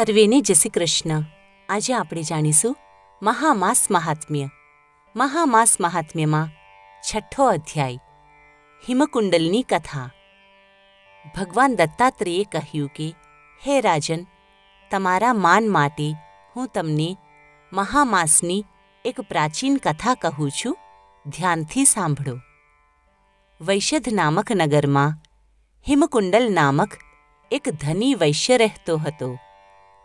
સર્વેને જય શ્રી કૃષ્ણ. આજે આપણે જાણીશું મહામાસ મહાત્મ્ય. મહામાસ મહાત્મ્યમાં છઠ્ઠો અધ્યાય હિમકુંડલની કથા. ભગવાન દત્તાત્રેયે કહ્યું કે, હે રાજન, તમારા માન માટે હું તમને મહામાસની એક પ્રાચીન કથા કહું છું. ધ્યાનથી સાંભળો. વૈશધ નામક નગરમાં હિમકુંડલ નામક એક ધની વૈશ્ય રહેતો હતો.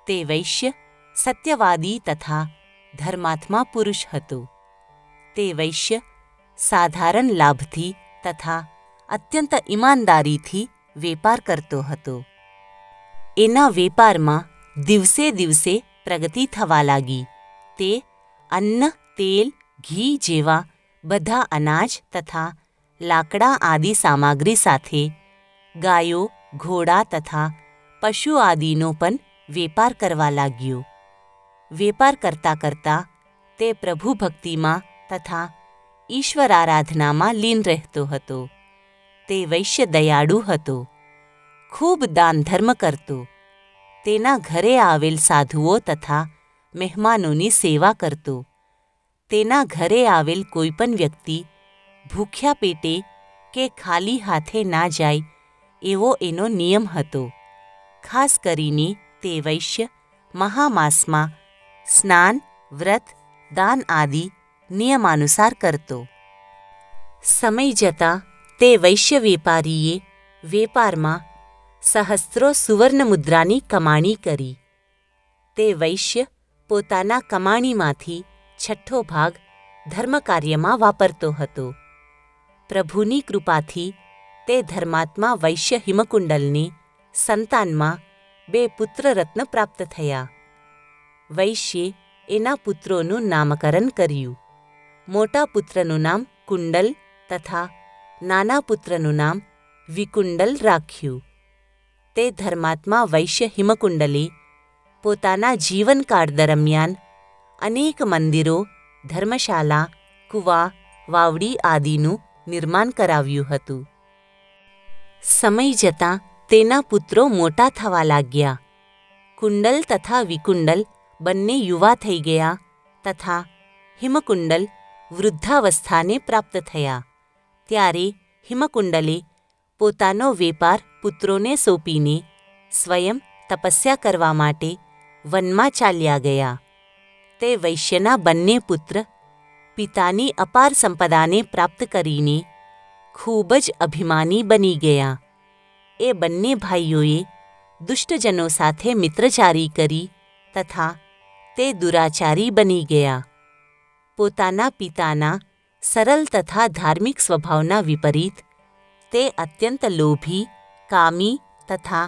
તે વૈશ્ય સત્યવાદી તથા ધર્માત્મા પુરુષ હતો. તે વૈશ્ય સાધારણ લાભથી તથા અત્યંત ઈમાનદારીથી વેપાર કરતો હતો. એના વેપારમાં દિવસે દિવસે પ્રગતિ થવા લાગી. તે અન્ન, તેલ, ઘી જેવા બધા અનાજ તથા લાકડા આદિ સામગ્રી સાથે ગાયો, ઘોડા તથા પશુ આદિનો પણ વેપાર કરવા લાગ્યો. વેપાર કરતાં કરતાં તે પ્રભુ ભક્તિમાં તથા ઈશ્વર આરાધનામાં લીન રહેતો હતો. તે વૈશ્ય દયાળુ હતો, ખૂબ દાન ધર્મ કરતો. તેના ઘરે આવેલ સાધુઓ તથા મહેમાનોની સેવા કરતો. તેના ઘરે આવેલ કોઈપણ વ્યક્તિ ભૂખ્યા પેટે કે ખાલી હાથે ના જાય એવો એનો નિયમ હતો. ખાસ કરીને તે વૈશ્ય મહામાસમાં સ્નાન, વ્રત, દાન આદિ નિયમાનુસાર કરતો. સમય જતાં તે વૈશ્ય વેપારીએ વેપારમાં સહસ્ત્રો સુવર્ણ મુદ્રાની કમાણી કરી. તે વૈશ્ય પોતાના કમાણીમાંથી છઠ્ઠો ભાગ ધર્મકાર્યમાં વાપરતો હતો. પ્રભુની કૃપાથી તે ધર્માત્મા વૈશ્ય હિમકુંડલને સંતાનમાં 2 પુત્રરત્ન પ્રાપ્ત થયા. વૈશ્યે એના પુત્રોનું નામકરણ કર્યું. મોટા પુત્રનું નામ કુંડલ તથા નાના પુત્રનું નામ વિકુંડલ રાખ્યું. તે ધર્માત્મા વૈશ્ય હિમકુંડલે પોતાના જીવનકાળ દરમિયાન અનેક મંદિરો, ધર્મશાળા, કુવા, વાવડી આદિનું નિર્માણ કરાવ્યું હતું. સમય જતાં તેના પુત્રો મોટા થવા લાગ્યા. કુંડલ તથા વિકુંડલ બંને યુવા થઈ ગયા તથા હિમકુંડલ વૃદ્ધાવસ્થાને પ્રાપ્ત થયા. ત્યારે હિમકુંડલે પોતાનો વેપાર પુત્રોને સોંપીને સ્વયં તપસ્યા કરવા માટે વનમાં ચાલ્યા ગયા. તે વૈશ્યના બંને પુત્ર પિતાની અપાર સંપદાને પ્રાપ્ત કરીને ખૂબ જ અભિમાની બની ગયા. એ બંને ભાઈઓએ દુષ્ટજનો સાથે મિત્રચારી કરી તથા તે દુરાચારી બની ગયા. પોતાના પિતાના સરળ તથા ધાર્મિક સ્વભાવના વિપરીત તે અત્યંત લોભી, કામી તથા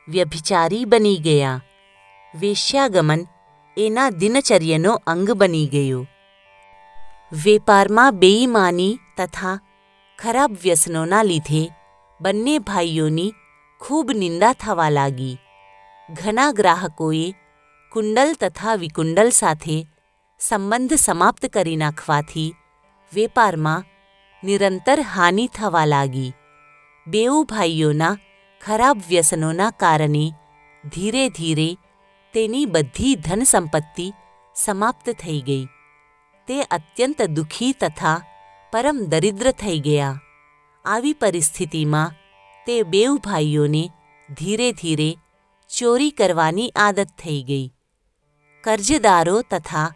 વ્યભિચારી બની ગયા. વેશ્યાગમન એના દિનચર્યાનો અંગ બની ગયો. વેપારમાં બેઈમાની તથા ખરાબ વ્યસનોના લીધે બંને ભાઈઓની ખૂબ નિંદા થવા લાગી. ઘણા ગ્રાહકોએ કુંડલ તથા વિકુંડલ સાથે સંબંધ સમાપ્ત કરી નાખવાથી વેપારમાં નિરંતર હાનિ થવા લાગી. બેઉ ભાઈઓના ખરાબ વ્યસનોના કારણે ધીરે ધીરે તેની બધી ધન સંપત્તિ સમાપ્ત થઈ ગઈ. તે અત્યંત દુઃખી તથા પરમ દરિદ્ર થઈ ગયા. આવી પરિસ્થિતિમાં તે બેઉ ભાઈઓને ધીરે ધીરે ચોરી કરવાની આદત થઈ ગઈ. કર્જદારો તથા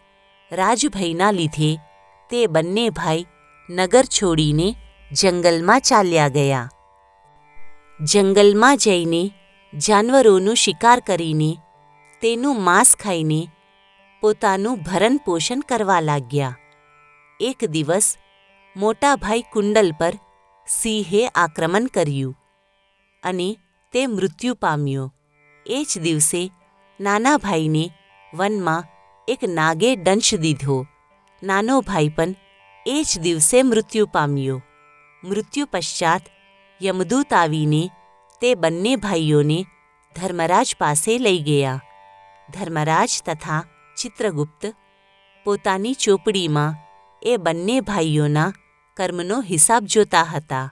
રાજભયના લીધે તે બંને ભાઈ નગર છોડીને જંગલમાં ચાલ્યા ગયા. જંગલમાં જઈને જાનવરોનું શિકાર કરીને તેનું માંસ ખાઈને પોતાનું ભરણ પોષણ કરવા લાગ્યા. એક દિવસ મોટા ભાઈ કુંડલ પર સિંહે આક્રમણ કર્યું અને તે મૃત્યુ પામ્યો. એ જ દિવસે નાના ભાઈને વનમાં એક નાગે દંશ દીધો. નાનો ભાઈ પણ એ જ દિવસે મૃત્યુ પામ્યો. મૃત્યુ પશ્ચાત યમદૂત આવીને તે બંને ભાઈઓને ધર્મરાજ પાસે લઈ ગયા. ધર્મરાજ તથા ચિત્રગુપ્ત પોતાની ચોપડીમાં એ બંને ભાઈઓના કર્મનો હિસાબ જોતા હતા.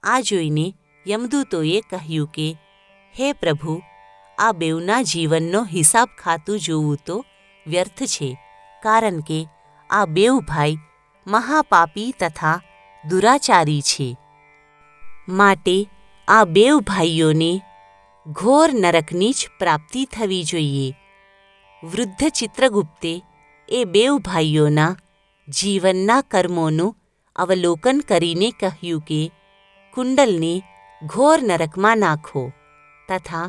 આ જોઈને યમદૂતોએ કહ્યું કે, હે પ્રભુ, આ બેઉના જીવનનો હિસાબ ખાતું જોવું તો વ્યર્થ છે, કારણ કે આ બેઉ ભાઈ મહાપાપી તથા દુરાચારી છે. માટે આ બેઉ ભાઈઓને ઘોર નરકની જ પ્રાપ્તિ થવી જોઈએ. વૃદ્ધ ચિત્રગુપ્તે એ બેઉ ભાઈઓના જીવનના કર્મોનું અવલોકન કરીને કહ્યું કે કુંડલને ઘોર નરકમાં નાખો, તથા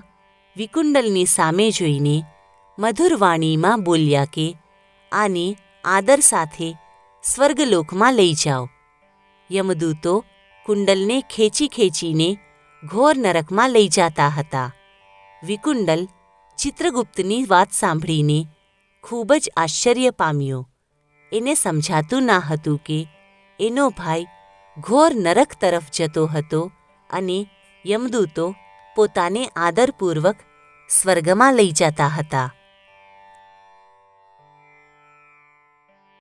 વિકુંડલની સામે જોઈને મધુર વાણીમાં બોલ્યા કે આને આદર સાથે સ્વર્ગલોકમાં લઈ જાઓ. યમદૂતો કુંડલને ખેંચી ખેંચીને ઘોર નરકમાં લઈ જતા હતા. વિકુંડલ ચિત્રગુપ્તની વાત સાંભળીને ખૂબ જ આશ્ચર્ય પામ્યો. એને સમજાતું ના હતું કે એનો ભાઈ ઘોર નરક તરફ જતો હતો અને યમદૂતો પોતાને આદરપૂર્વક સ્વર્ગમાં લઈ જતા હતા.